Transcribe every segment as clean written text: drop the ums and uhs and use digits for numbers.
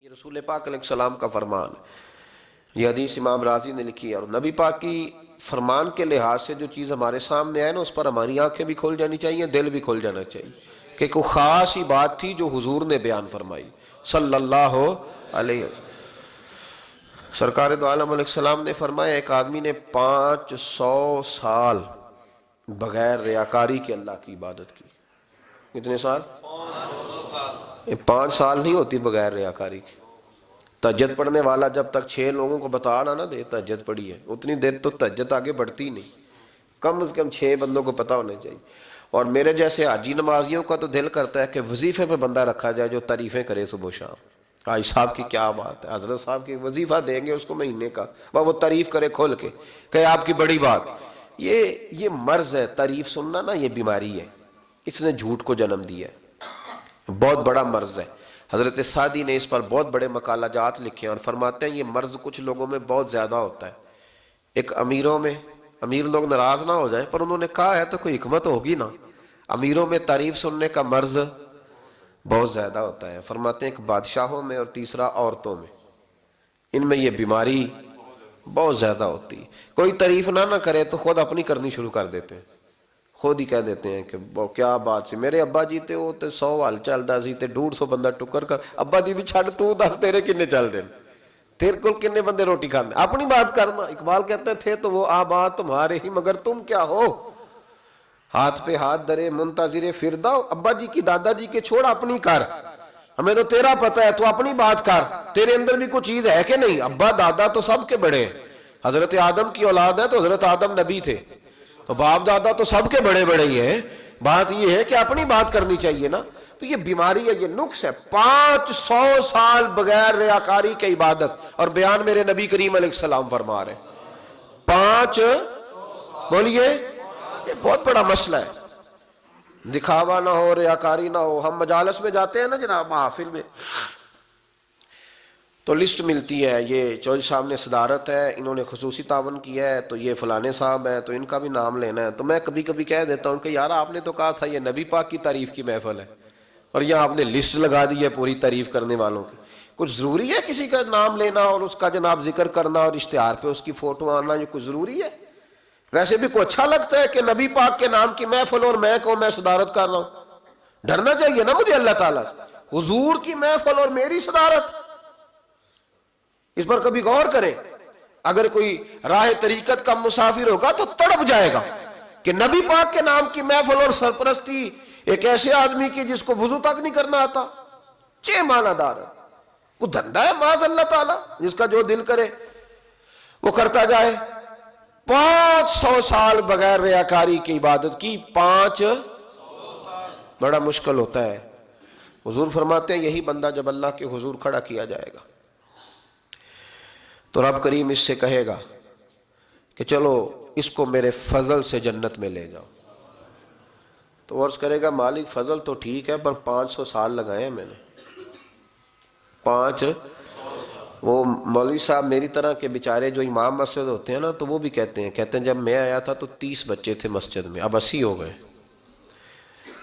یہ رسول پاک علیہ السلام کا فرمان ہے۔ یہ حدیث امام رازی نے لکھی ہے، اور نبی پاک کی فرمان کے لحاظ سے جو چیز ہمارے سامنے آئے نا، اس پر ہماری آنکھیں بھی کھل جانی چاہیے، دل بھی کھل جانا چاہیے کہ کوئی خاص ہی بات تھی جو حضور نے بیان فرمائی صلی اللہ علیہ وسلم۔ سرکار دو عالم علیہ السلام نے فرمایا ایک آدمی نے 500 سال بغیر ریاکاری کے اللہ کی عبادت کی۔ کتنے سال؟ 5 سال نہیں ہوتی بغیر ریاکاری کی۔ تہجد پڑھنے والا جب تک 6 لوگوں کو بتا نہ دے تہجد پڑھی ہے، اتنی دیر تو تہجد آگے بڑھتی نہیں، کم از کم 6 بندوں کو پتہ ہونے چاہیے۔ اور میرے جیسے حاجی نمازیوں کا تو دل کرتا ہے کہ وظیفے پہ بندہ رکھا جائے جو تعریفیں کرے صبح و شام۔ حاجی صاحب کی کیا بات ہے، حضرت صاحب کی وظیفہ دیں گے اس کو مہینے کا، وہ تعریف کرے کھول کے کہ آپ کی بڑی بات۔ یہ مرض ہے، تعریف سننا نا، یہ بیماری ہے، اس نے جھوٹ کو جنم دیا ہے، بہت بڑا مرض ہے۔ حضرت سعدی نے اس پر بہت بڑے مقالہ جات لکھے ہیں اور فرماتے ہیں یہ مرض کچھ لوگوں میں بہت زیادہ ہوتا ہے۔ ایک امیروں میں، امیر لوگ ناراض نہ ہو جائیں پر انہوں نے کہا ہے تو کوئی حکمت ہوگی نا، امیروں میں تعریف سننے کا مرض بہت زیادہ ہوتا ہے۔ فرماتے ہیں ایک بادشاہوں میں اور تیسرا عورتوں میں، ان میں یہ بیماری بہت زیادہ ہوتی ہے۔ کوئی تعریف نہ کرے تو خود اپنی کرنی شروع کر دیتے ہیں، خود ہی کہہ دیتے ہیں کہ کیا بات سی، میرے ابا جی تے وہ تے 100 حال چلدا سی تے 150 بندہ ٹکر کر، ابا جی دی چھڑ تو دس تیرے کنے چل دین، تیرے کل کنے بندے روٹی کھاندے، اپنی بات کرنا۔ اقبال کہتے تھے تو وہ آباد تمہارے ہی مگر تم کیا ہو، ہاتھ پہ ہاتھ درے منتظر فردہ، ابا جی کی دادا جی کے چھوڑ اپنی کر، ہمیں تو تیرا پتہ ہے تو اپنی بات کر، تیرے اندر بھی کوئی چیز ہے کہ نہیں۔ ابا دادا تو سب کے بڑے ہیں، حضرت آدم کی اولاد ہے تو حضرت آدم نبی تھے، تو باپ دادا تو سب کے بڑے بڑے ہی ہیں، بات یہ ہے کہ اپنی بات کرنی چاہیے نا۔ تو یہ بیماری ہے، یہ نقص ہے، 500 سال بغیر ریاکاری کی عبادت، اور بیان میرے نبی کریم علیہ السلام فرما رہے ہیں 5، بولیے، یہ بہت بڑا مسئلہ ہے۔ دکھاوا نہ ہو، ریاکاری نہ ہو۔ ہم مجالس میں جاتے ہیں نا جناب، محافل میں، تو لسٹ ملتی ہے، یہ چودھری صاحب نے صدارت ہے، انہوں نے خصوصی تعاون کیا ہے، تو یہ فلانے صاحب ہیں تو ان کا بھی نام لینا ہے۔ تو میں کبھی کبھی کہہ دیتا ہوں کہ یار آپ نے تو کہا تھا یہ نبی پاک کی تعریف کی محفل ہے، اور یہاں آپ نے لسٹ لگا دی ہے پوری تعریف کرنے والوں کی۔ کچھ ضروری ہے کسی کا نام لینا اور اس کا جناب ذکر کرنا اور اشتہار پہ اس کی فوٹو آنا، یہ کچھ ضروری ہے؟ ویسے بھی کوئی اچھا لگتا ہے کہ نبی پاک کے نام کی محفل اور میں کو میں صدارت کر رہا ہوں؟ ڈرنا چاہیے نا مجھے اللہ تعالیٰ سے، حضور کی محفل اور میری صدارت، اس پر کبھی غور کریں۔ اگر کوئی راہ طریقت کا مسافر ہوگا تو تڑپ جائے گا کہ نبی پاک کے نام کی محفل اور سرپرستی ایک ایسے آدمی کی جس کو وضو تک نہیں کرنا آتا، چھ معنی دار ہے، کوئی دھندا ہے معاذ اللہ تعالیٰ، جس کا جو دل کرے وہ کرتا جائے۔ 500 سال بغیر ریاکاری کی عبادت کی، 5 بڑا مشکل ہوتا ہے۔ حضور فرماتے ہیں یہی بندہ جب اللہ کے حضور کھڑا کیا جائے گا تو رب کریم اس سے کہے گا کہ چلو اس کو میرے فضل سے جنت میں لے جاؤ، تو عرض کرے گا مالک فضل تو ٹھیک ہے پر 500 سال لگائے ہیں میں نے، 5۔ وہ مولوی صاحب میری طرح کے بیچارے جو امام مسجد ہوتے ہیں نا، تو وہ بھی کہتے ہیں جب میں آیا تھا تو 30 بچے تھے مسجد میں، اب 80 ہو گئے۔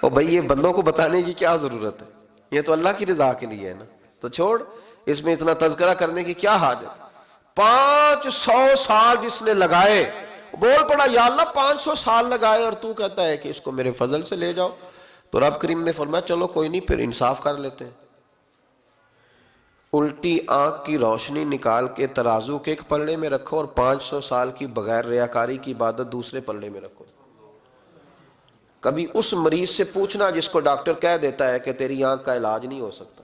اور بھائی یہ بندوں کو بتانے کی کیا ضرورت ہے، یہ تو اللہ کی رضا کے لیے ہے نا، تو چھوڑ اس میں اتنا تذکرہ کرنے کی کیا حاجت۔ 500 سال جس نے لگائے، بول پڑا یا اللہ 500 سال لگائے اور تو کہتا ہے کہ اس کو میرے فضل سے لے جاؤ، تو رب کریم نے فرمایا چلو کوئی نہیں، پھر انصاف کر لیتے ہیں، الٹی آنکھ کی روشنی نکال کے ترازو کے ایک پلڑے میں رکھو اور 500 سال کی بغیر ریاکاری کی عبادت دوسرے پلڑے میں رکھو۔ کبھی اس مریض سے پوچھنا جس کو ڈاکٹر کہہ دیتا ہے کہ تیری آنکھ کا علاج نہیں ہو سکتا،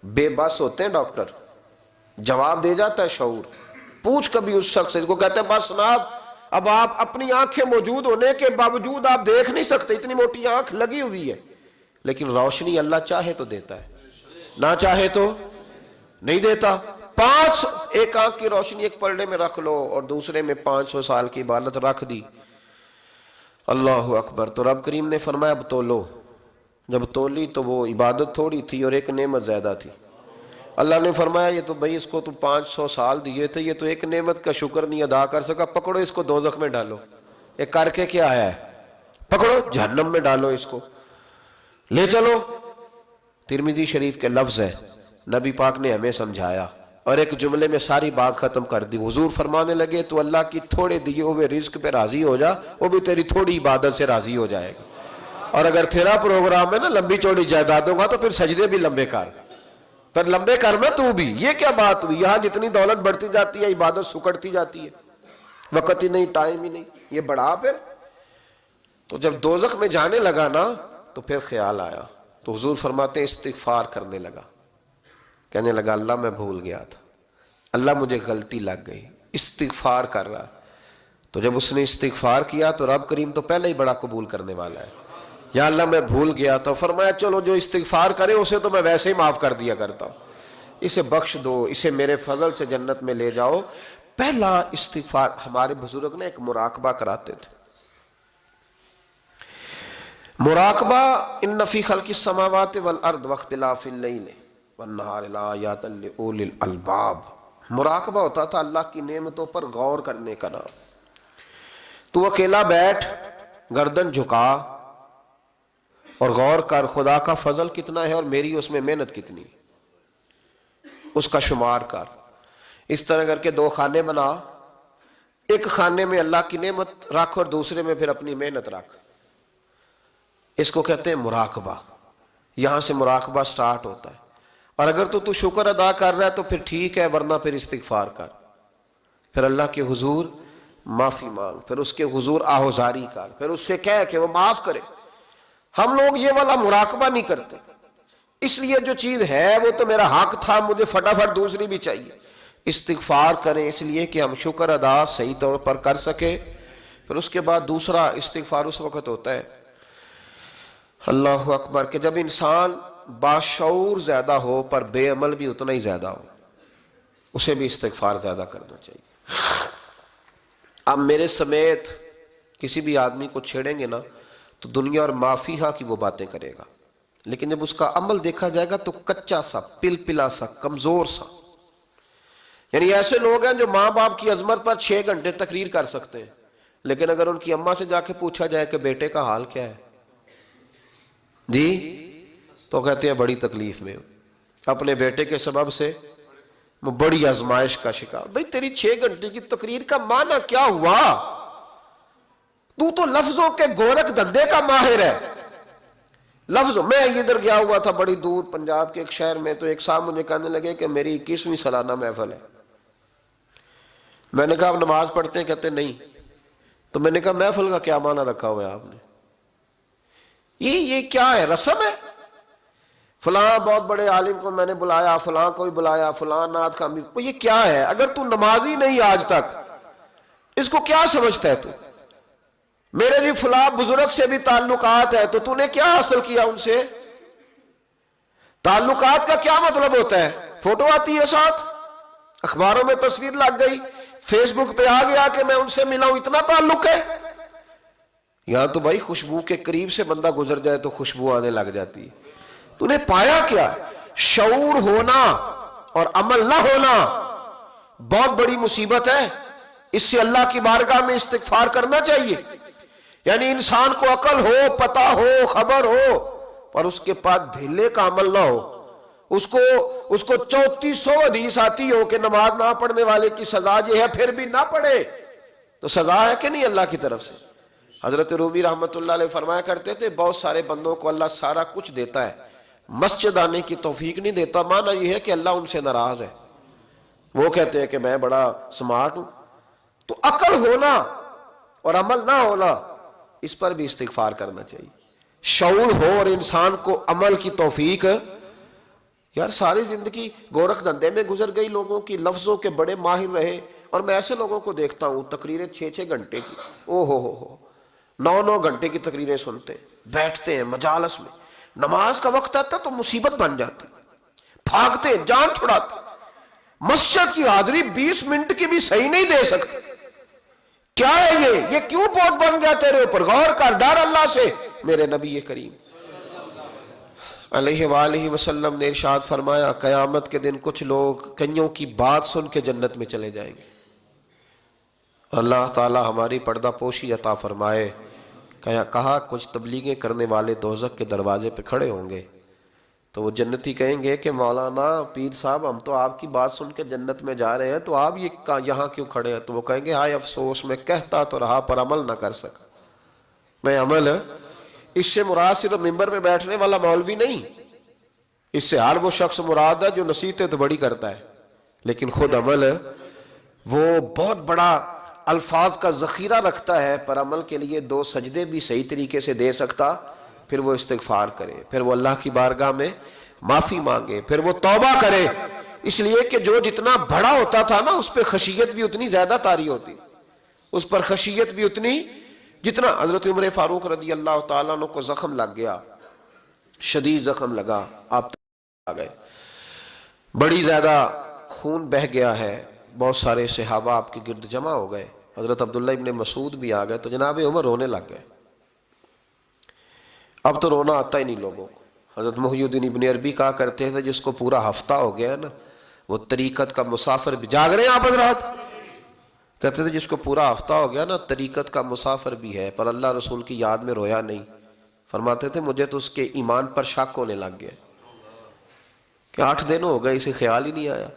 بے بس ہوتے ہیں ڈاکٹر، جواب دے جاتا ہے شعور۔ پوچھ کبھی اس شخص سے کو کہتے ہیں بس جناب اب آپ اپنی آنکھیں موجود ہونے کے باوجود آپ دیکھ نہیں سکتے، اتنی موٹی آنکھ لگی ہوئی ہے، لیکن روشنی اللہ چاہے تو دیتا ہے، نہ چاہے تو نہیں دیتا۔ 5 ایک آنکھ کی روشنی ایک پلڑے میں رکھ لو اور دوسرے میں 500 سال کی عبادت رکھ دی، اللہ اکبر۔ تو رب کریم نے فرمایا اب تولو، جب تولی تو وہ عبادت تھوڑی تھی اور ایک نعمت زیادہ تھی۔ اللہ نے فرمایا یہ تو بھائی اس کو تو 500 سال دیے تھے، یہ تو ایک نعمت کا شکر نہیں ادا کر سکا، پکڑو اس کو دوزخ میں ڈالو۔ ایک کر کے کیا آیا ہے، پکڑو جہنم میں ڈالو، اس کو لے چلو۔ ترمذی شریف کے لفظ ہے نبی پاک نے ہمیں سمجھایا اور ایک جملے میں ساری بات ختم کر دی. حضور فرمانے لگے تو اللہ کی تھوڑے دیے ہوئے رزق پہ راضی ہو جا, وہ بھی تیری تھوڑی عبادت سے راضی ہو جائے گا. اور اگر تیرا پروگرام ہے نا لمبی چوڑی جائیدادوں کا, تو پھر سجدے بھی لمبے کر, پر لمبے کرنا تو بھی. یہ کیا بات ہوئی؟ یہاں جتنی دولت بڑھتی جاتی ہے عبادت سکڑتی جاتی ہے, وقت ہی نہیں, ٹائم ہی نہیں. یہ بڑھا پھر. تو جب دوزخ میں جانے لگا نا تو پھر خیال آیا, تو حضور فرماتے ہیں استغفار کرنے لگا, کہنے لگا اللہ میں بھول گیا تھا, اللہ مجھے غلطی لگ گئی. استغفار کر رہا. تو جب اس نے استغفار کیا تو رب کریم تو پہلے ہی بڑا قبول کرنے والا ہے. یا اللہ میں بھول گیا تھا, فرمایا چلو جو استغفار کرے اسے تو میں ویسے ہی معاف کر دیا کرتا ہوں, اسے بخش دو, اسے میرے فضل سے جنت میں لے جاؤ. پہلا استغفار. ہمارے بزرگ نے ایک مراقبہ کراتے تھے. مراقبہ ان فی خلق السماوات والارض واختلاف اللیل والنہار لآیات لأولی الالباب. مراقبہ ہوتا تھا اللہ کی نعمتوں پر غور کرنے کا نام. تو اکیلا بیٹھ, گردن جھکا اور غور کر خدا کا فضل کتنا ہے اور میری اس میں محنت کتنی, اس کا شمار کر. اس طرح کر کے 2 خانے بنا, ایک خانے میں اللہ کی نعمت رکھ اور دوسرے میں پھر اپنی محنت رکھ. اس کو کہتے ہیں مراقبہ. یہاں سے مراقبہ سٹارٹ ہوتا ہے. اور اگر تو شکر ادا کر رہا ہے تو پھر ٹھیک ہے, ورنہ پھر استغفار کر, پھر اللہ کے حضور معافی مانگ, پھر اس کے حضور آہوزاری کر, پھر اس سے کہہ کہ وہ معاف کرے. ہم لوگ یہ والا مراقبہ نہیں کرتے, اس لیے جو چیز ہے وہ تو میرا حق تھا, مجھے فٹافٹ دوسری بھی چاہیے. استغفار کریں اس لیے کہ ہم شکر ادا صحیح طور پر کر سکے. پھر اس کے بعد دوسرا استغفار اس وقت ہوتا ہے اللہ اکبر کہ جب انسان باشعور زیادہ ہو پر بے عمل بھی اتنا ہی زیادہ ہو, اسے بھی استغفار زیادہ کرنا چاہیے. اب میرے سمیت کسی بھی آدمی کو چھیڑیں گے نا تو دنیا اور مافیہ کی وہ باتیں کرے گا, لیکن جب اس کا عمل دیکھا جائے گا تو کچا سا, پلپلا سا, کمزور سا. یعنی ایسے لوگ ہیں جو ماں باپ کی عظمت پر 6 گھنٹے تقریر کر سکتے ہیں, لیکن اگر ان کی اماں سے جا کے پوچھا جائے کہ بیٹے کا حال کیا ہے جی, تو کہتے ہیں بڑی تکلیف میں ہو, اپنے بیٹے کے سبب سے وہ بڑی آزمائش کا شکار. بھئی تیری 6 گھنٹے کی تقریر کا معنی کیا ہوا؟ تو لفظوں کے گورکھ دھندے کا ماہر ہے. لفظوں میں ادھر گیا ہوا تھا بڑی دور پنجاب کے ایک شہر میں, تو ایک صاحب مجھے کہنے لگے کہ میری 21ویں سالانہ محفل ہے. میں نے کہا آپ نماز پڑھتے ہیں؟ کہتے نہیں. تو میں نے کہا محفل کا کیا معنی رکھا ہوا ہے آپ نے؟ یہ کیا ہے, رسم ہے؟ فلاں بہت بڑے عالم کو میں نے بلایا, فلاں کو بھی بلایا, فلاں نعت کا بھی. یہ کیا ہے؟ اگر تو نمازی نہیں آج تک, اس کو کیا سمجھتا ہے تو؟ میرے جی فلاں بزرگ سے بھی تعلقات ہے, تو تو نے کیا حاصل کیا ان سے؟ تعلقات کا کیا مطلب ہوتا ہے؟ فوٹو آتی ہے ساتھ, اخباروں میں تصویر لگ گئی, فیس بک پہ آ گیا کہ میں ان سے ملا ہوں, اتنا تعلق ہے؟ یہاں تو بھائی خوشبو کے قریب سے بندہ گزر جائے تو خوشبو آنے لگ جاتی ہے. تو نے پایا کیا؟ شعور ہونا اور عمل نہ ہونا بہت بڑی مصیبت ہے. اس سے اللہ کی بارگاہ میں استغفار کرنا چاہیے. یعنی انسان کو عقل ہو, پتہ ہو, خبر ہو, پر اس کے پاس دھیلے کا عمل نہ ہو. اس کو 3400 حدیث آتی ہو کہ نماز نہ پڑھنے والے کی سزا یہ ہے, پھر بھی نہ پڑھے تو سزا ہے کہ نہیں اللہ کی طرف سے؟ حضرت رومی رحمت اللہ علیہ فرمایا کرتے تھے بہت سارے بندوں کو اللہ سارا کچھ دیتا ہے, مسجد آنے کی توفیق نہیں دیتا. معنی یہ ہے کہ اللہ ان سے ناراض ہے. وہ کہتے ہیں کہ میں بڑا سمارٹ ہوں. تو عقل ہونا اور عمل نہ ہونا, اس پر بھی استغفار کرنا چاہیے. شعور ہو اور انسان کو عمل کی توفیق. یار ساری زندگی گورکھ دھندے میں گزر گئی لوگوں کی, لفظوں کے بڑے ماہر رہے, اور میں ایسے لوگوں کو دیکھتا ہوں تقریریں 6 گھنٹے کی, او ہو 9 گھنٹے کی تقریریں سنتے ہیں, بیٹھتے ہیں مجالس میں, نماز کا وقت آتا تو مصیبت بن جاتی, بھاگتے ہیں, جان چھڑاتے. مسجد کی حاضری 20 منٹ کی بھی صحیح نہیں دے سکتے. کیا ہے یہ کیوں بہت بن گیا تیرے اوپر؟ غور کر, ڈر اللہ سے. میرے نبی کریم علیہ وآلہ وسلم نے ارشاد فرمایا قیامت کے دن کچھ لوگ کئیوں کی بات سن کے جنت میں چلے جائیں گے. اللہ تعالی ہماری پردہ پوشی عطا فرمائے. کہا کچھ تبلیغیں کرنے والے دوزخ کے دروازے پہ کھڑے ہوں گے, تو وہ جنتی کہیں گے کہ مولانا پیر صاحب ہم تو آپ کی بات سن کے جنت میں جا رہے ہیں، تو آپ یہ یہاں کیوں کھڑے ہیں؟ تو وہ کہیں گے ہائے افسوس، میں کہتا تو رہا پر عمل نہ کر سکا۔ میں عمل، اس سے مراد صرف ممبر پہ بیٹھنے والا مولوی نہیں، اس سے ہر وہ شخص مراد ہے جو نصیحتیں تو بڑی کرتا ہے لیکن خود عمل وہ بہت بڑا الفاظ کا ذخیرہ رکھتا ہے، پر عمل کے لیے 2 سجدے بھی صحیح طریقے سے دے سکتا، پھر وہ استغفار کرے، پھر وہ اللہ کی بارگاہ میں معافی مانگے، پھر وہ توبہ کرے، اس لیے کہ جو جتنا بڑا ہوتا تھا نا اس پہ خشیت بھی اتنی زیادہ طاری ہوتی، اس پر خشیت بھی اتنی، جتنا حضرت عمر فاروق رضی اللہ تعالیٰ عنہ کو زخم لگ گیا، شدید زخم لگا، آپ آ گئے، بڑی زیادہ خون بہہ گیا ہے، بہت سارے صحابہ آپ کے گرد جمع ہو گئے، حضرت عبداللہ ابن مسعود بھی آ گئے، تو جناب عمر رونے لگ گئے۔ اب تو رونا آتا ہی نہیں لوگوں کو۔ حضرت محی الدین ابن عربی کہا کرتے تھے جس کو پورا ہفتہ ہو گیا ہے نا وہ طریقت کا مسافر بھی، جاگ رہے ہیں آپ حضرات؟ کہتے تھے جس کو پورا ہفتہ ہو گیا نا طریقت کا مسافر بھی ہے پر اللہ رسول کی یاد میں رویا نہیں۔ فرماتے تھے مجھے تو اس کے ایمان پر شک ہونے لگ گیا کہ 8 دن ہو گئے اسے خیال ہی نہیں آیا۔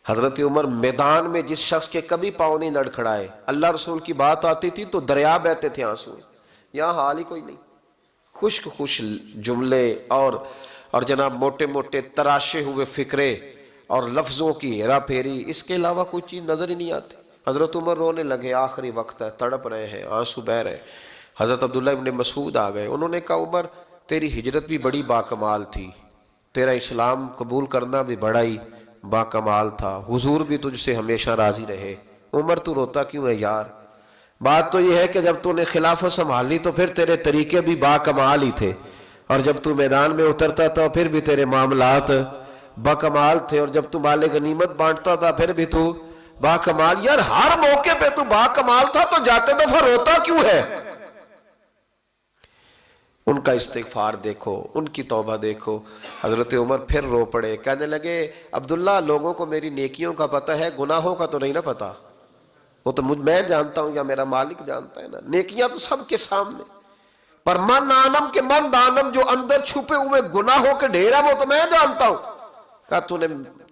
حضرت عمر میدان میں جس شخص کے کبھی پاؤں نہیں لڑکھڑائے، اللہ رسول کی بات آتی تھی تو دریا بہتے تھے آنسو، یہاں حال ہی کوئی نہیں، خشک خشک جملے اور جناب موٹے موٹے تراشے ہوئے فکرے اور لفظوں کی ہیرا پھیری، اس کے علاوہ کوئی چیز نظر ہی نہیں آتی۔ حضرت عمر رونے لگے، آخری وقت ہے، تڑپ رہے ہیں، آنسو بہہ رہے ہیں۔ حضرت عبداللہ ابن مسعود آ گئے، انہوں نے کہا عمر تیری ہجرت بھی بڑی باکمال تھی، تیرا اسلام قبول کرنا بھی بڑا ہی باکمال تھا، حضور بھی تجھ سے ہمیشہ راضی رہے۔ عمر تو روتا کیوں ہے یار؟ بات تو یہ ہے کہ جب تو نے خلافت سنبھالی تو پھر تیرے طریقے بھی باکمال ہی تھے، اور جب تو میدان میں اترتا تھا پھر بھی تیرے معاملات باکمال تھے، اور جب تو مال غنیمت بانٹتا تھا پھر بھی تو باکمال۔ یار ہر موقع پہ تو باکمال تھا تو جاتے دفعہ روتا کیوں ہے؟ ان کا استغفار دیکھو، ان کی توبہ دیکھو۔ حضرت عمر پھر رو پڑے، کہنے لگے عبداللہ لوگوں کو میری نیکیوں کا پتہ ہے، گناہوں کا تو نہیں نا پتہ، وہ تو میں جانتا ہوں یا میرا مالک جانتا ہے نا، نیکیاں تو سب کے سامنے، پر من آنم کے من دانم جو اندر چھپے ہوئے گناہوں کے ڈھیر ہے وہ تو میں جانتا ہوں۔ کہا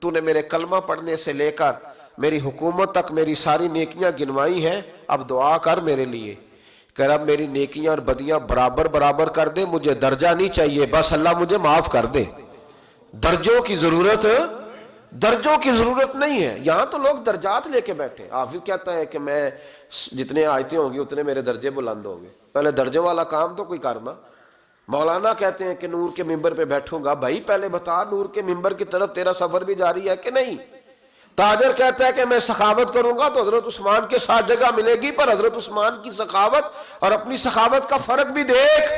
تو نے میرے کلمہ پڑھنے سے لے کر میری حکومت تک میری ساری نیکیاں گنوائی ہیں، اب دعا کر میرے لیے کہ رب میری نیکیاں اور بدیاں برابر برابر کر دے، مجھے درجہ نہیں چاہیے، بس اللہ مجھے معاف کر دے۔ درجوں کی ضرورت نہیں ہے، یہاں تو لوگ درجات لے کے بیٹھے۔ حافظ کہتا ہے کہ میں جتنے آیتیں ہوں گی اتنے میرے درجے بلند ہوں گے، پہلے درجوں والا کام تو کوئی کرنا۔ مولانا کہتے ہیں کہ نور کے ممبر پہ بیٹھوں گا، بھائی پہلے بتا نور کے ممبر کی طرف تیرا سفر بھی جاری ہے کہ نہیں؟ تاجر کہتا ہے کہ میں سخاوت کروں گا تو حضرت عثمان کے ساتھ جگہ ملے گی، پر حضرت عثمان کی سخاوت اور اپنی سخاوت کا فرق بھی دیکھ۔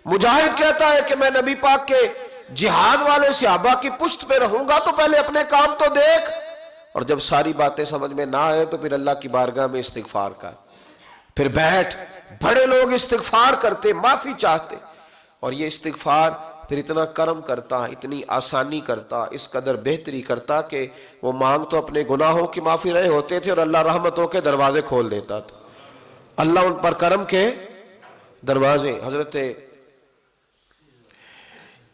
مجاہد کہتا ہے کہ میں نبی پاک کے جہاد والے صحابہ کی پشت پہ رہوں گا تو پہلے اپنے کام تو دیکھ، اور جب ساری باتیں سمجھ میں نہ آئے تو پھر اللہ کی بارگاہ میں استغفار کر، پھر بیٹھ۔ بڑے لوگ استغفار کرتے، معافی چاہتے، اور یہ استغفار پھر اتنا کرم کرتا، اتنی آسانی کرتا، اس قدر بہتری کرتا کہ وہ مانگ تو اپنے گناہوں کی معافی رہے ہوتے تھے اور اللہ رحمتوں کے دروازے کھول دیتا تھا، اللہ ان پر کرم کے دروازے۔ حضرت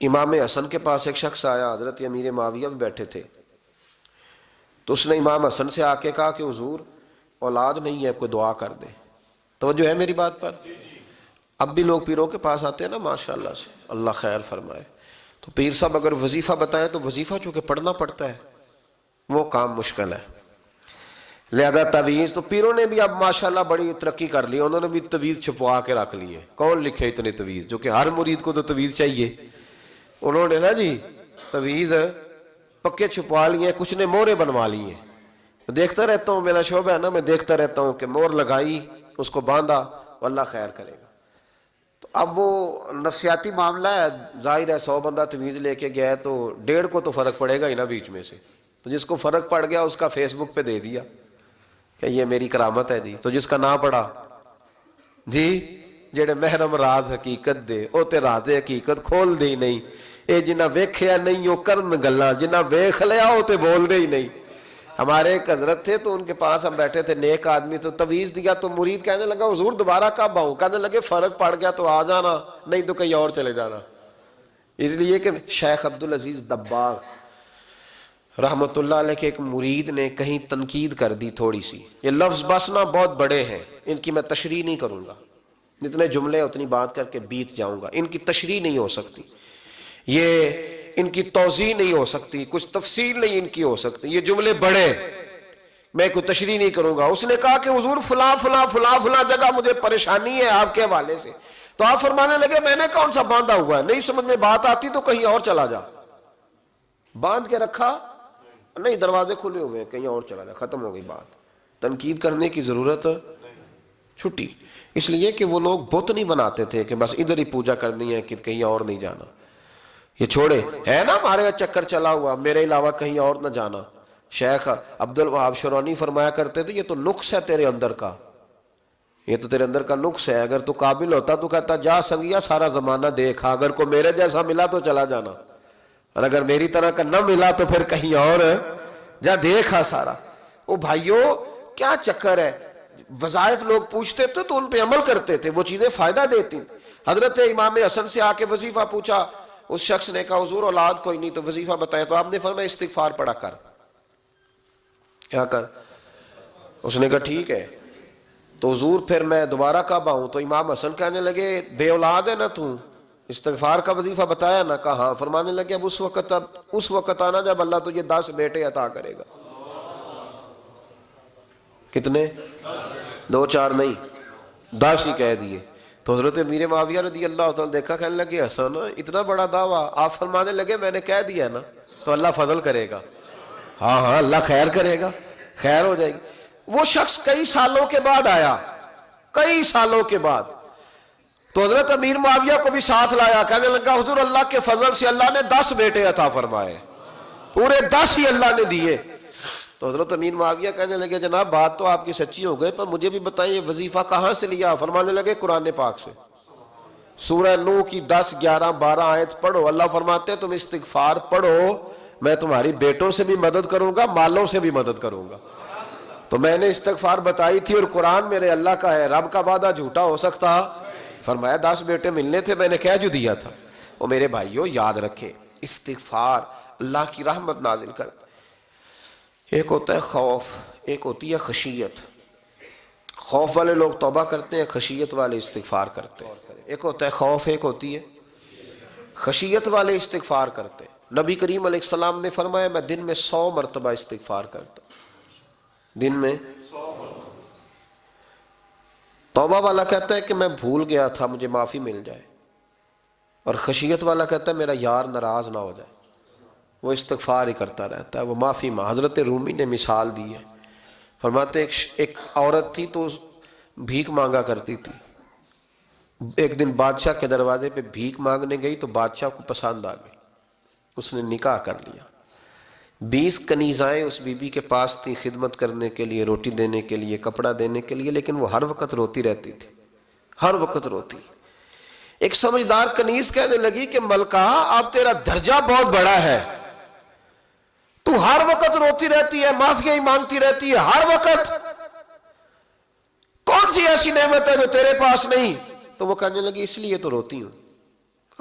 امام حسن کے پاس ایک شخص آیا، حضرت امیر معاویہ بھی بیٹھے تھے، تو اس نے امام حسن سے آ کے کہا کہ حضور اولاد نہیں ہے، کوئی دعا کر دے۔ توجہ ہے میری بات پر؟ اب بھی لوگ پیروں کے پاس آتے ہیں نا ماشاءاللہ سے، اللہ خیر فرمائے، تو پیر صاحب اگر وظیفہ بتائیں تو وظیفہ چونکہ پڑھنا پڑتا ہے وہ کام مشکل ہے، لہذا تعویذ تو پیروں نے بھی اب ماشاءاللہ بڑی ترقی کر لی، انہوں نے بھی تعویذ چھپوا کے رکھ لی ہے۔ کون لکھے اتنے تعویذ، جو کہ ہر مرید کو تو تعویذ چاہیے، انہوں نے نا جی تعویذ پکے چھپوا لیے، کچھ نے مورے بنوا لی ہیں۔ دیکھتا رہتا ہوں، میرا شعبہ ہے نا، میں دیکھتا رہتا ہوں کہ مور لگائی، اس کو باندھا، اللہ خیر کرے گا۔ تو اب وہ نفسیاتی معاملہ ہے، ظاہر ہے 100 بندہ تعویذ لے کے گیا ہے تو 1.5 کو تو فرق پڑے گا ہی نا بیچ میں سے، تو جس کو فرق پڑ گیا اس کا فیس بک پہ دے دیا کہ یہ میری کرامت ہے جی، تو جس کا نہ پڑا جی جڑے محرم راز حقیقت دے او تے راز حقیقت کھول دے ہی نہیں، اے جنہ ویکھیا نہیں او کرن گلاں، جنہ ویکھ لیا او تے بول دے ہی نہیں۔ ہمارے ایک حضرت تھے تو ان کے پاس ہم بیٹھے تھے، نیک آدمی، تو تعویذ دیا تو مرید کہنے لگا حضور دوبارہ کب آؤں؟ کہنے لگے فرق پڑ گیا تو آ جانا، نہیں تو کہیں اور چلے جانا۔ اس لیے کہ شیخ عبدالعزیز دباغ رحمۃ اللہ علیہ کے ایک مرید نے کہیں تنقید کر دی تھوڑی سی، یہ لفظ بس نا بہت بڑے ہیں، ان کی میں تشریح نہیں کروں گا، جتنے جملے اتنی بات کر کے بیت جاؤں گا، ان کی تشریح نہیں ہو سکتی، یہ ان کی توضیح نہیں ہو سکتی، کچھ تفصیل نہیں ان کی ہو سکتی، یہ جملے بڑے، میں کوئی تشریح نہیں کروں گا۔ اس نے کہا کہ حضور فلاں فلاں فلاں فلاں جگہ مجھے پریشانی ہے آپ کے حوالے سے، تو آپ فرمانے لگے میں نے کون سا باندھا ہوا ہے، نہیں سمجھ میں بات آتی تو کہیں اور چلا جا، باندھ کے رکھا نہیں، دروازے کھلے ہوئے ہیں، کہیں اور چلا جا، ختم ہو گئی بات، تنقید کرنے کی ضرورت چھٹی۔ اس لیے کہ وہ لوگ بت نہیں بناتے تھے کہ بس ادھر ہی پوجا کرنی ہے کہ کہیں اور نہیں جانا، یہ چھوڑے ہے نا ہمارے چکر چلا ہوا، میرے علاوہ کہیں اور نہ جانا۔ شیخ عبدالوہاب شرونی فرمایا کرتے تھے یہ تو نقص ہے تیرے اندر کا، یہ تو تیرے اندر کا نقص ہے، اگر تو قابل ہوتا تو کہتا جا سنگیا سارا زمانہ دیکھا، اگر کوئی میرے جیسا ملا تو چلا جانا، اور اگر میری طرح کا نہ ملا تو پھر کہیں اور جا دیکھا سارا۔ او بھائیو کیا چکر ہے، وظائف لوگ پوچھتے تھے تو ان پہ عمل کرتے تھے، وہ چیزیں فائدہ دیتی۔ حضرت امام حسن سے آ کے وظیفہ پوچھا، اس شخص نے کہا حضور اولاد کوئی نہیں تو وظیفہ بتائیں، تو آپ نے فرمایا استغفار پڑھا کر، کیا کر؟ اس نے کہا ٹھیک ہے، تو حضور پھر میں دوبارہ کب آؤں؟ تو امام حسن کہنے لگے بے اولاد ہے نا تو، استغفار کا وظیفہ بتایا نا؟ کہا ہاں۔ فرمانے لگے اب اس وقت آنا جب اللہ تجھے 10 بیٹے عطا کرے گا۔ کتنے؟ 2 4 نہیں، 10 ہی کہہ دیے۔ تو حضرت امیر معاویہ رضی اللہ تعالیٰ دیکھا، کہنے لگے حسن اتنا بڑا دعویٰ؟ آپ فرمانے لگے میں نے کہہ دیا نا تو اللہ فضل کرے گا، ہاں ہاں اللہ خیر کرے گا، خیر ہو جائے گی۔ وہ شخص کئی سالوں کے بعد آیا، کئی سالوں کے بعد، تو حضرت امیر معاویہ کو بھی ساتھ لایا، کہنے لگا حضور اللہ کے فضل سے اللہ نے 10 بیٹے عطا فرمائے، پورے 10 ہی اللہ نے دیے۔ تو حضرت امیر معاویہ کہنے لگے جناب بات تو آپ کی سچی ہو گئی، پر مجھے بھی بتائیں یہ وظیفہ کہاں سے لیا؟ فرمانے لگے قرآن پاک سے، سورہ نوح کی 10 11 12 آیت پڑھو، اللہ فرماتے ہیں تم استغفار پڑھو میں تمہاری بیٹوں سے بھی مدد کروں گا، مالوں سے بھی مدد کروں گا۔ تو میں نے استغفار بتائی تھی اور قرآن میرے اللہ کا ہے، رب کا وعدہ جھوٹا ہو سکتا؟ فرمایا 10 بیٹے ملنے تھے، میں نے کہہ جو دیا تھا۔ وہ میرے بھائیوں یاد رکھیں، استغفار اللہ کی رحمت نازل کر، ایک ہوتا ہے خوف، ایک ہوتی ہے خشیت۔ خوف والے لوگ توبہ کرتے ہیں، خشیت والے استغفار کرتے ہیں۔ ایک ہوتا ہے خوف، ایک ہوتی ہے خشیت والے استغفار کرتے ہیں۔ نبی کریم علیہ السلام نے فرمایا میں دن میں 100 مرتبہ استغفار کرتا ہوں، دن میں۔ توبہ والا کہتا ہے کہ میں بھول گیا تھا مجھے معافی مل جائے، اور خشیت والا کہتا ہے میرا یار ناراض نہ ہو جائے، وہ استغفار ہی کرتا رہتا ہے، وہ معافی حضرت رومی نے مثال دی ہے، فرماتے ایک عورت تھی تو بھیک مانگا کرتی تھی، ایک دن بادشاہ کے دروازے پہ بھیک مانگنے گئی تو بادشاہ کو پسند آ گئی، اس نے نکاح کر لیا۔ 20 کنیزائیں اس بی بی کے پاس تھی خدمت کرنے کے لیے، روٹی دینے کے لیے، کپڑا دینے کے لیے، لیکن وہ ہر وقت روتی رہتی تھی، ہر وقت روتی۔ ایک سمجھدار کنیز کہنے لگی کہ ملکہ اب تیرا درجہ بہت بڑا ہے، تو ہر وقت روتی رہتی ہے، معافیاں ہی مانگتی رہتی ہے ہر وقت، کون سی ایسی نعمت ہے جو تیرے پاس نہیں؟ تو وہ کہنے لگی اس لیے تو روتی ہوں۔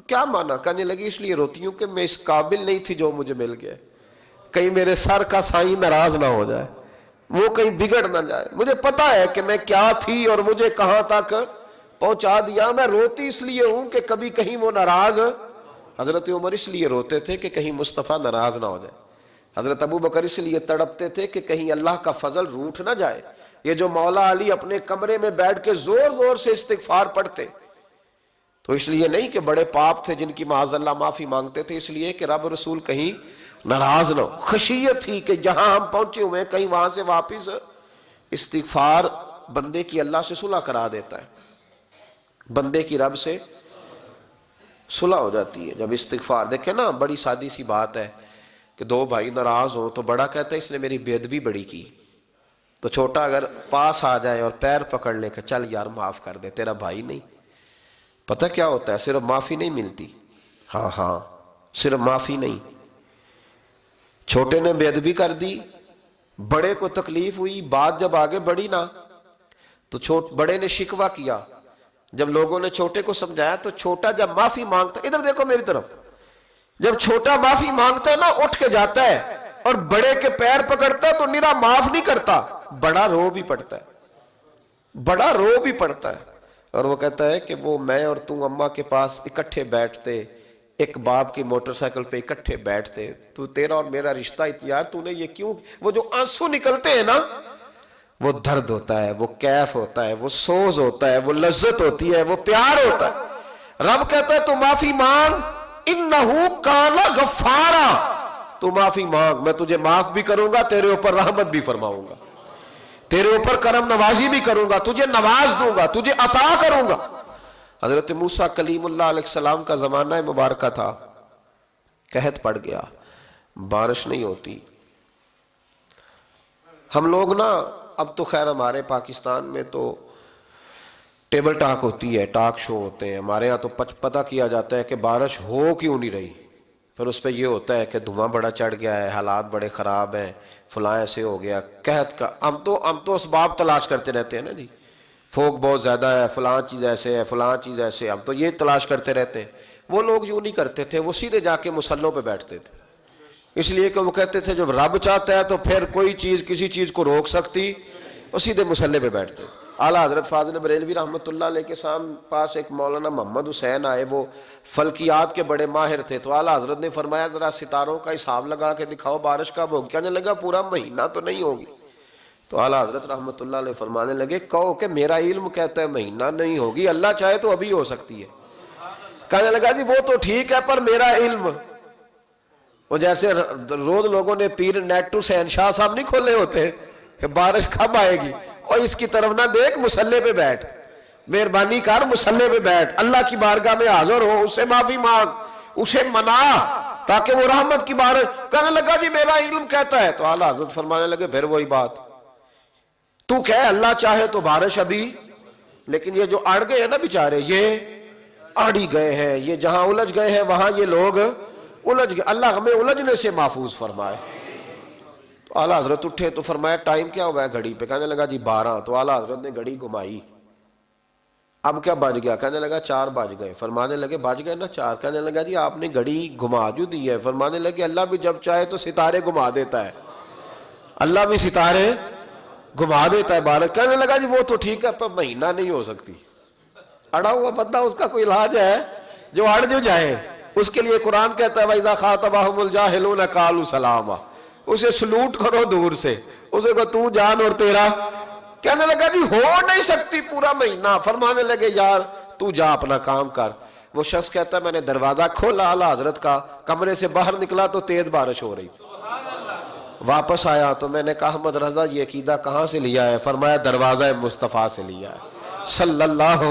کیا مانا؟ کہنے لگی اس لیے روتی ہوں کہ میں اس قابل نہیں تھی جو مجھے مل گیا، کہیں میرے سر کا سائیں ناراض نہ ہو جائے، وہ کہیں بگڑ نہ جائے، مجھے پتا ہے کہ میں کیا تھی اور مجھے کہاں تک پہنچا دیا، میں روتی اس لیے ہوں کہ کبھی کہیں وہ ناراض۔ حضرت عمر اس لیے روتے تھے کہ کہیں مصطفیٰ ناراض نہ ہو جائے، حضرت ابو بکر اس لیے تڑپتے تھے کہ کہیں اللہ کا فضل روٹھ نہ جائے۔ یہ جو مولا علی اپنے کمرے میں بیٹھ کے زور زور سے استغفار پڑھتے تو اس لیے نہیں کہ بڑے پاپ تھے جن کی معاذ اللہ معافی مانگتے تھے، اس لیے کہ رب رسول کہیں ناراض نہ ہو۔ خشیت تھی کہ جہاں ہم پہنچے ہوئے کہیں وہاں سے واپس، استغفار بندے کی اللہ سے صلح کرا دیتا ہے، بندے کی رب سے صلح ہو جاتی ہے جب استغفار۔ دیکھیں نا بڑی سادی سی بات ہے کہ 2 بھائی ناراض ہوں تو بڑا کہتا ہے اس نے میری بے ادبی بڑی کی، تو چھوٹا اگر پاس آ جائے اور پیر پکڑ لے کہ چل یار معاف کر دے تیرا بھائی نہیں، پتہ کیا ہوتا ہے؟ صرف معافی نہیں ملتی، ہاں صرف معافی نہیں، چھوٹے نے بے ادبی کر دی، بڑے کو تکلیف ہوئی، بات جب آگے بڑھی نا تو بڑے نے شکوہ کیا، جب لوگوں نے چھوٹے کو سمجھایا تو چھوٹا جب معافی مانگتا، ادھر دیکھو میری طرف، جب چھوٹا معافی مانگتا ہے نا اٹھ کے جاتا ہے اور بڑے کے پیر پکڑتا ہے تو نرا معاف نہیں کرتا، بڑا رو بھی پڑتا ہے، بڑا رو بھی پڑتا ہے، اور وہ کہتا ہے کہ وہ میں اور تم اماں کے پاس اکٹھے بیٹھتے، ایک باپ کی موٹر سائیکل پہ اکٹھے بیٹھتے، تو تیرا اور میرا رشتہ یار تو نے یہ کیوں، وہ جو آنسو نکلتے ہیں نا وہ درد ہوتا ہے، وہ کیف ہوتا ہے، وہ سوز ہوتا ہے، وہ لذت ہوتی ہے، وہ پیار ہوتا ہے۔ رب کہتا ہے تو معافی مانگ، انہو کان غفارا، تو معافی مانگ، میں تجھے معاف بھی کروں گا، تیرے اوپر رحمت بھی فرماؤں گا، تیرے اوپر کرم نوازی بھی کروں گا، تجھے نواز دوں گا، تجھے عطا کروں گا۔ حضرت موسیٰ کلیم اللہ علیہ السلام کا زمانہ مبارکہ تھا، قحط پڑ گیا، بارش نہیں ہوتی۔ ہم لوگ نا اب تو خیر ہمارے پاکستان میں تو ٹیبل ٹاک ہوتی ہے، ٹاک شو ہوتے ہیں، ہمارے ہاں تو پتہ کیا جاتا ہے کہ بارش ہو کیوں نہیں رہی، پھر اس پہ یہ ہوتا ہے کہ دھواں بڑا چڑھ گیا ہے، حالات بڑے خراب ہیں، فلاں ایسے ہو گیا، قحط کا ہم تو اسباب تلاش کرتے رہتے ہیں نا جی، فوق بہت زیادہ ہے، فلاں چیز ایسے ہے، فلاں چیز ایسے ہے، ہم تو یہ تلاش کرتے رہتے ہیں۔ وہ لوگ یوں نہیں کرتے تھے، وہ سیدھے جا کے مصلوں پہ بیٹھتے تھے، اس لیے کہ وہ کہتے تھے جب رب چاہتا ہے تو پھر کوئی چیز کسی چیز کو روک سکتی، وہ سیدھے مصلے پہ بیٹھتے۔ اعلیٰ حضرت فاضل بریلوی رحمۃ اللہ علیہ کے پاس ایک مولانا محمد حسین آئے، وہ فلکیات کے بڑے ماہر تھے، تو اعلیٰ حضرت نے فرمایا ذرا ستاروں کا حساب لگا کے دکھاؤ بارش کب ہوگی، کہنے لگا پورا مہینہ تو نہیں ہوگی۔ تو اعلیٰ حضرت رحمۃ اللہ علیہ فرمانے لگے کہو کہ میرا علم کہتا ہے مہینہ نہیں ہوگی، اللہ چاہے تو ابھی ہو سکتی ہے۔ کہنے لگا جی وہ تو ٹھیک ہے پر میرا علم، وہ جیسے روز لوگوں نے پیر نیٹو سے شاہ صاحب نہیں کھولے ہوتے کہ بارش کب آئے گی، اور اس کی طرف نہ دیکھ، مصلے پہ بیٹھ، مہربانی کر مصلے پہ بیٹھ، اللہ کی بارگاہ میں حاضر ہو، اسے معافی مانگ، اسے منا تاکہ وہ رحمت کی بارش۔ کہنے لگا جی میرا علم کہتا ہے، تو اعلیٰ حضرت فرمانے لگے پھر وہی بات، تو کہے اللہ چاہے تو بارش ابھی، لیکن یہ جو اڑ گئے ہیں نا بیچارے، یہ اڑی گئے ہیں، یہ جہاں الجھ گئے ہیں وہاں یہ لوگ الجھ گئے، اللہ ہمیں الجھنے سے محفوظ فرمائے۔ تو اعلیٰ حضرت اٹھے تو فرمایا ٹائم کیا ہوا ہے گھڑی پہ، کہنے لگا جی 12۔ تو اعلیٰ حضرت نے گھڑی گھمائی، اب کیا بج گیا، کہنے لگا 4 بج گئے، فرمانے لگے بج گئے نا 4، کہنے لگا جی آپ نے گھڑی گھما جو دی ہے، فرمانے لگے اللہ بھی جب چاہے تو ستارے گھما دیتا ہے، اللہ بھی ستارے گھما دیتا ہے بارش۔ کہنے لگا جی وہ تو ٹھیک ہے پر مہینہ نہیں ہو سکتی، اڑا ہوا بندہ اس کا کوئی علاج ہے جو اڑ جو جائے، اس کے لیے قرآن کہتا ہے وَإِذَا خَاطَبَهُمُ الْجَاهِلُونَ قَالُوا سَلَامًا، اسے سلوٹ کرو دور سے، اسے کو تو جان اور تیرا۔ کہنے لگا جی ہو نہیں سکتی پورا مہینہ، فرمانے لگے یار تو جا اپنا کام کر۔ وہ شخص کہتا ہے میں نے دروازہ کھولا اعلیٰ حضرت کا، کمرے سے باہر نکلا تو تیز بارش ہو رہی، واپس آیا تو میں نے کہا احمد رضا یہ عقیدہ کہاں سے لیا ہے، فرمایا دروازہ مصطفیٰ سے لیا ہے صلی اللہ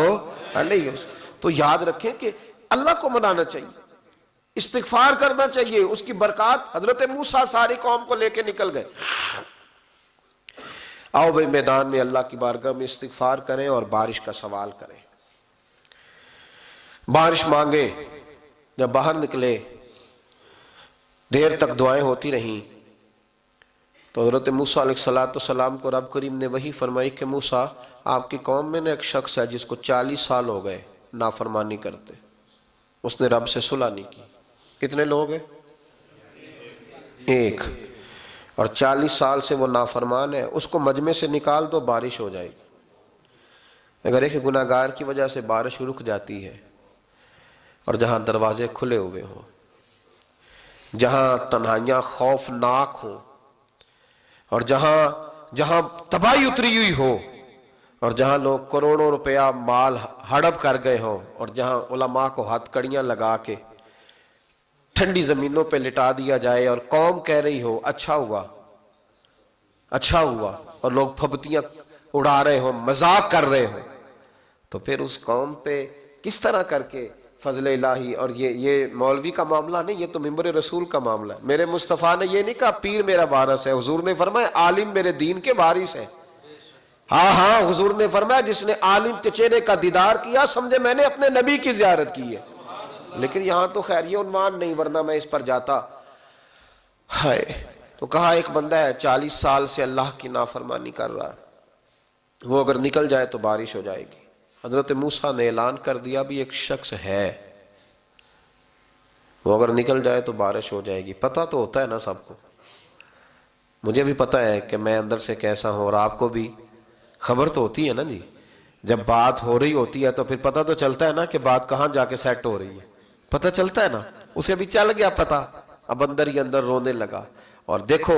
علیہ وسلم۔ تو یاد رکھیں کہ اللہ کو منانا چاہیے، استغفار کرنا چاہیے، اس کی برکات۔ حضرت موسیٰ ساری قوم کو لے کے نکل گئے، آؤ بھئی میدان میں اللہ کی بارگاہ میں استغفار کریں اور بارش کا سوال کریں، بارش مانگیں۔ جب باہر نکلے دیر تک دعائیں ہوتی رہیں تو حضرت موسیٰ علیہ السلام کو رب کریم نے وحی فرمائی کہ موسیٰ آپ کی قوم میں نے ایک شخص ہے جس کو 40 سال ہو گئے نافرمانی کرتے، اس نے رب سے صلح نہیں کی۔ کتنے لوگ ہیں؟ ایک، اور 40 سال سے وہ نافرمان ہے، اس کو مجمع سے نکال دو بارش ہو جائے گی۔ اگر ایک گناہگار کی وجہ سے بارش رک جاتی ہے، اور جہاں دروازے کھلے ہوئے ہوں، جہاں تنہائیاں خوفناک ہوں، اور جہاں تباہی اتری ہوئی ہو، اور جہاں لوگ کروڑوں روپیہ مال ہڑپ کر گئے ہوں، اور جہاں علماء کو ہاتھ کڑیاں لگا کے ٹھنڈی زمینوں پہ لٹا دیا جائے اور قوم کہہ رہی ہو اچھا ہوا اچھا ہوا، اور لوگ پھبتیاں اڑا رہے ہوں، مذاق کر رہے ہوں، تو پھر اس قوم پہ کس طرح کر کے فضل الہی۔ اور یہ مولوی کا معاملہ نہیں، یہ تو منبر رسول کا معاملہ ہے۔ میرے مصطفیٰ نے یہ نہیں کہا پیر میرا وارث ہے، حضور نے فرمایا عالم میرے دین کے وارث ہے۔ ہاں حضور نے فرمایا جس نے عالم کے چہرے کا دیدار کیا سمجھے میں نے اپنے نبی کی زیارت کی ہے۔ لیکن یہاں تو خیر یہ عنوان نہیں، ورنہ میں اس پر جاتا ہے۔ تو کہا ایک بندہ ہے 40 سال سے اللہ کی نافرمانی کر رہا ہے، وہ اگر نکل جائے تو بارش ہو جائے گی۔ حضرت موسیٰ نے اعلان کر دیا بھی ایک شخص ہے، وہ اگر نکل جائے تو بارش ہو جائے گی. پتہ تو ہوتا ہے نا سب کو. مجھے بھی پتہ ہے کہ میں اندر سے کیسا ہوں، اور آپ کو بھی خبر تو ہوتی ہے نا جی. جب بات ہو رہی ہوتی ہے تو پھر پتہ تو چلتا ہے نا کہ بات کہاں جا کے سیٹ ہو رہی ہے. پتہ چلتا ہے نا. اسے بھی چل گیا پتہ، اب اندر ہی اندر رونے لگا. اور دیکھو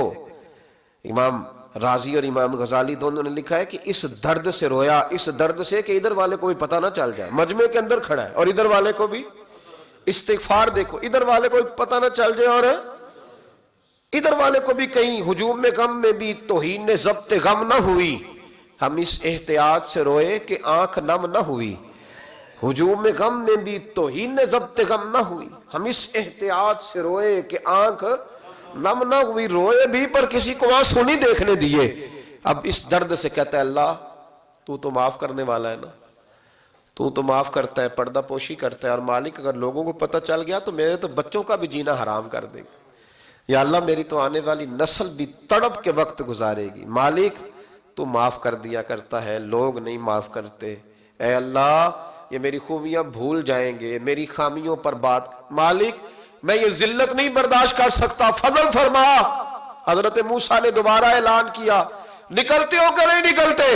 امام رازی اور امام غزالی دونوں نے لکھا ہے کہ اس درد سے رویا، اس درد سے کہ ادھر والے کو بھی پتہ نہ چل جائے. مجمع کے اندر کھڑا ہے اور ادھر والے کو بھی استغفار، دیکھو ادھر والے کو بھی پتہ نہ چل جائے اور ادھر والے کو بھی کہیں ہجوم میں غم میں بھی توہین نے ضبط غم نہ ہوئی. ہم اس احتیاط سے روئے کہ آنکھ نم نہ ہوئی. ہجوم میں غم میں بھی توہین نے ضبط غم نہ ہوئی. ہم اس احتیاط سے روئے کہ آنکھ نم نہ ہوئی. روئے بھی پر کسی کو آنسو نہیں دیکھنے دیے. اب اس درد سے کہتا ہے اللہ تو تو معاف کرنے والا ہے نا، تو تو معاف کرتا ہے، پردہ پوشی کرتا ہے. اور مالک اگر لوگوں کو پتہ چل گیا تو میرے تو بچوں کا بھی جینا حرام کر دے گا. یا اللہ میری تو آنے والی نسل بھی تڑپ کے وقت گزارے گی. مالک تو معاف کر دیا کرتا ہے، لوگ نہیں معاف کرتے. اے اللہ یہ میری خوبیاں بھول جائیں گے، میری خامیوں پر بات. مالک میں یہ ذلت نہیں برداشت کر سکتا، فضل فرما. حضرت موسیٰ نے دوبارہ اعلان کیا نکلتے ہو کہ نہیں نکلتے؟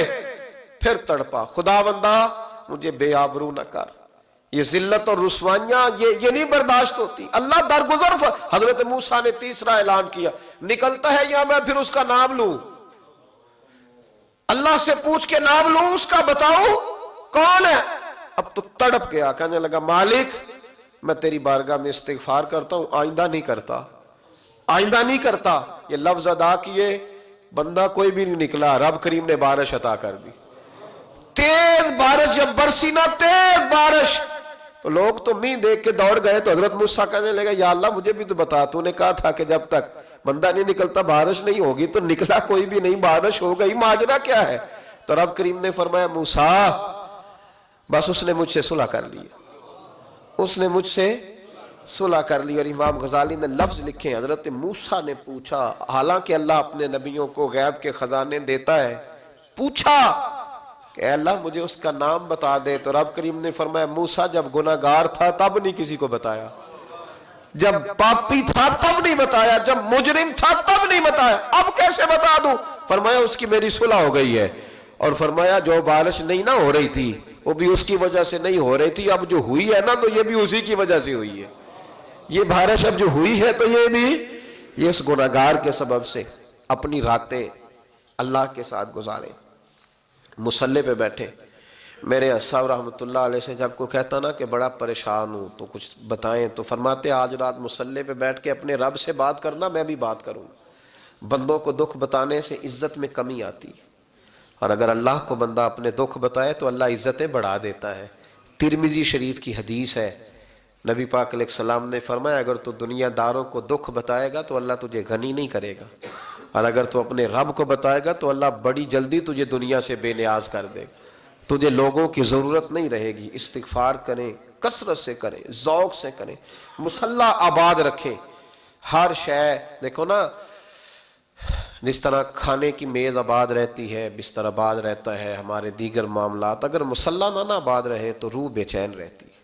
پھر تڑپا خداوندا مجھے بے آبرو نہ کر. یہ ذلت اور رسوائیاں یہ نہیں برداشت ہوتی. اللہ درگزر. حضرت موسیٰ نے تیسرا اعلان کیا نکلتا ہے یا میں پھر اس کا نام لوں؟ اللہ سے پوچھ کے نام لوں اس کا، بتاؤ کون ہے؟ اب تو تڑپ گیا، کہنے لگا مالک میں تیری بارگاہ میں استغفار کرتا ہوں، آئندہ نہیں کرتا، آئندہ نہیں کرتا. یہ لفظ ادا کیے، بندہ کوئی بھی نہیں نکلا. رب کریم نے بارش عطا کر دی. تیز بارش جب برسی نا، تیز بارش، تو لوگ تو مین دیکھ کے دوڑ گئے. تو حضرت موسیٰ کہنے لگا یا اللہ مجھے بھی تو بتا، تو نے کہا تھا کہ جب تک بندہ نہیں نکلتا بارش نہیں ہوگی. تو نکلا کوئی بھی نہیں، بارش ہو گئی، ماجرا کیا ہے؟ تو رب کریم نے فرمایا موسیٰ بس اس نے مجھ سے صلح کر لی، اس نے مجھ سے صلح کر لی. اور امام غزالی نے لفظ لکھے حضرت موسیٰ نے پوچھا، حالانکہ اللہ اپنے نبیوں کو غیب کے خزانے دیتا ہے، پوچھا کہ اے اللہ مجھے اس کا نام بتا دے. تو رب کریم نے فرمایا موسیٰ جب گناہگار تھا تب نہیں کسی کو بتایا، جب پاپی تھا تب نہیں بتایا، جب مجرم تھا تب نہیں بتایا، اب کیسے بتا دوں؟ فرمایا اس کی میری صلح ہو گئی ہے. اور فرمایا جو بارش نہیں نہ ہو رہی تھی وہ بھی اس کی وجہ سے نہیں ہو رہی تھی، اب جو ہوئی ہے نا تو یہ بھی اسی کی وجہ سے ہوئی ہے. یہ بارش اب جو ہوئی ہے تو یہ بھی یہ اس گناہگار کے سبب سے. اپنی راتیں اللہ کے ساتھ گزارے، مصلی پہ بیٹھے. میرے صاحب رحمۃ اللہ علیہ سے جب کوئی کہتا نا کہ بڑا پریشان ہوں تو کچھ بتائیں، تو فرماتے آج رات مصلی پہ بیٹھ کے اپنے رب سے بات کرنا، میں بھی بات کروں گا. بندوں کو دکھ بتانے سے عزت میں کمی آتی ہے، اور اگر اللہ کو بندہ اپنے دکھ بتائے تو اللہ عزتیں بڑھا دیتا ہے. ترمذی شریف کی حدیث ہے، نبی پاک علیہ السلام نے فرمایا اگر تو دنیا داروں کو دکھ بتائے گا تو اللہ تجھے غنی نہیں کرے گا، اور اگر تو اپنے رب کو بتائے گا تو اللہ بڑی جلدی تجھے دنیا سے بے نیاز کر دے گا. تجھے لوگوں کی ضرورت نہیں رہے گی. استغفار کریں، کثرت سے کریں، ذوق سے کریں، مصلی آباد رکھیں. ہر شے دیکھو نا، جس طرح کھانے کی میز آباد رہتی ہے، بستر آباد رہتا ہے، ہمارے دیگر معاملات، اگر مصلی نہ آباد رہے تو روح بے چین رہتی ہے،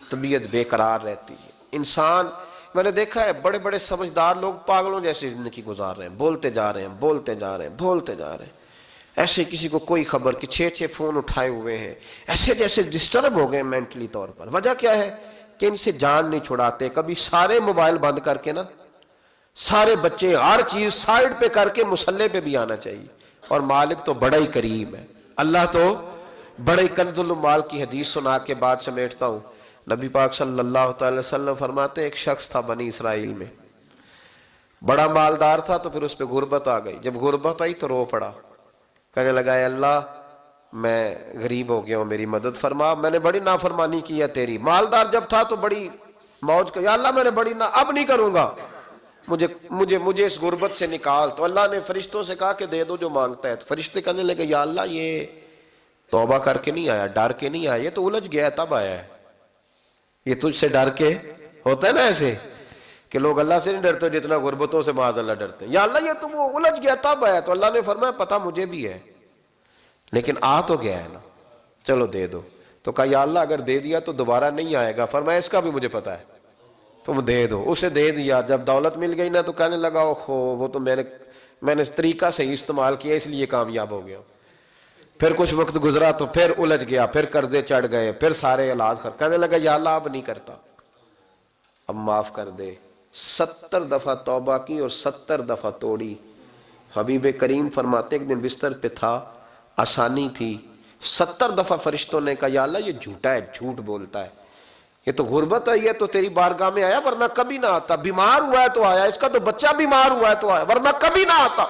طبیعت بے قرار رہتی ہے. انسان میں نے دیکھا ہے بڑے بڑے سمجھدار لوگ پاگلوں جیسی زندگی گزار رہے ہیں، بولتے جا رہے ہیں، بولتے جا رہے ہیں، بولتے جا رہے ہیں، ایسے کسی کو کوئی خبر کہ 6 فون اٹھائے ہوئے ہیں، ایسے جیسے ڈسٹرب ہو گئے مینٹلی طور پر. وجہ کیا ہے کہ ان سے جان نہیں چھڑاتے. کبھی سارے موبائل بند کر کے نا، سارے بچے ہر چیز سائیڈ پہ کر کے مصلی پہ بھی آنا چاہیے. اور مالک تو بڑا ہی کریم ہے، اللہ تو بڑا ہی کنز المال کی حدیث سنا کے بعد سمیٹتا ہوں. نبی پاک صلی اللہ تعالی وسلم فرماتے ایک شخص تھا بنی اسرائیل میں، بڑا مالدار تھا، تو پھر اس پہ غربت آ گئی. جب غربت آئی تو رو پڑا، کہنے لگا اے اللہ میں غریب ہو گیا ہوں، میری مدد فرما، میں نے بڑی نافرمانی کی ہے تیری. مالدار جب تھا تو بڑی موج کا، یا اللہ میں نے بڑی اب نہیں کروں گا، مجھے اس غربت سے نکال. تو اللہ نے فرشتوں سے کہا کہ دے دو جو مانگتا ہے. تو فرشتے کہنے لگے یا اللہ یہ توبہ کر کے نہیں آیا، ڈر کے نہیں آیا، یہ تو الجھ گیا تب آیا ہے. یہ تجھ سے ڈر کے ہوتا ہے نا ایسے کہ لوگ اللہ سے نہیں ڈرتے جتنا غربتوں سے معاذ اللہ ڈرتے ہیں. یا اللہ یہ تو وہ الجھ گیا تب آیا. تو اللہ نے فرمایا پتہ مجھے بھی ہے لیکن آ تو گیا ہے نا، چلو دے دو. تو کہا یا اللہ اگر دے دیا تو دوبارہ نہیں آئے گا. فرمایا اس کا بھی مجھے پتا ہے. تم دے دو. اسے دے دیا. جب دولت مل گئی نا تو کہنے لگا اوہو وہ تو میں نے اس طریقہ سے ہی استعمال کیا اس لیے کامیاب ہو گیا. پھر کچھ وقت گزرا تو پھر الجھ گیا, پھر قرضے چڑھ گئے, پھر سارے علاج کر. کہنے لگا یا اللہ اب نہیں کرتا, اب معاف کر دے. 70 دفعہ توبہ کی اور 70 دفعہ توڑی. حبیب کریم فرماتے ایک دن بستر پہ تھا, آسانی تھی, 70 دفعہ فرشتوں نے کہا یا اللہ یہ جھوٹا ہے, جھوٹ بولتا ہے, یہ تو غربت ہے, یہ تو تیری بارگاہ میں آیا ورنہ کبھی نہ آتا, بیمار ہوا ہے تو آیا, اس کا تو بچہ بیمار ہوا ہے تو آیا ورنہ کبھی نہ آتا.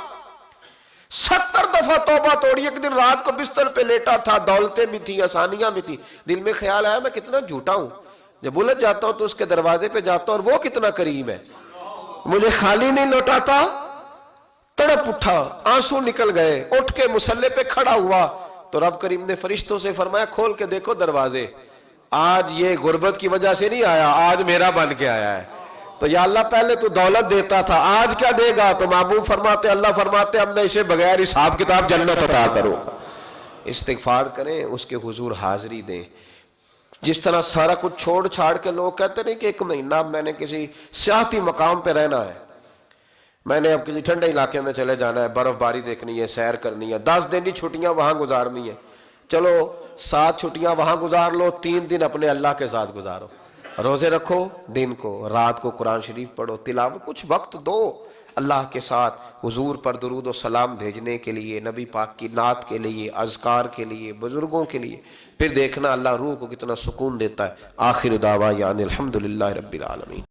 70 دفعہ توبہ توڑی. ایک دن رات کو بستر پہ لیٹا تھا, دولتیں بھی تھیں, آسانیاں بھی تھیں. دل میں خیال آیا میں کتنا جھوٹا ہوں, جب الجھ جاتا ہوں تو اس کے دروازے پہ جاتا ہوں اور وہ کتنا کریم ہے, مجھے خالی نہیں لوٹاتا. تڑپ اٹھا, آنسو نکل گئے, اٹھ کے مصلے پہ کھڑا ہوا تو رب کریم نے فرشتوں سے فرمایا کھول کے دیکھو دروازے, آج یہ غربت کی وجہ سے نہیں آیا, آج میرا بن کے آیا ہے. تو یا اللہ پہلے تو دولت دیتا تھا, آج کیا دے گا؟ تو محبوب فرماتے اللہ فرماتے ہم نے اسے بغیر حساب کتاب جنت عطا کرو. استغفار کریں, اس کے حضور حاضری دیں. جس طرح سارا کچھ چھوڑ چھاڑ کے لوگ کہتے نہیں کہ 1 مہینہ میں نے کسی سیاحتی مقام پہ رہنا ہے, میں نے اب کسی ٹھنڈے علاقے میں چلے جانا ہے, برف باری دیکھنی ہے, سیر کرنی ہے, 10 دن کی چھٹیاں وہاں گزارنی ہے, چلو 7 چھٹیاں وہاں گزار لو, 3 دن اپنے اللہ کے ساتھ گزارو. روزے رکھو, دن کو رات کو قرآن شریف پڑھو, تلاوت, کچھ وقت دو اللہ کے ساتھ حضور پر درود و سلام بھیجنے کے لیے, نبی پاک کی نعت کے لیے, اذکار کے لیے, بزرگوں کے لیے. پھر دیکھنا اللہ روح کو کتنا سکون دیتا ہے. آخر دعوانا الحمدللہ رب العالمین.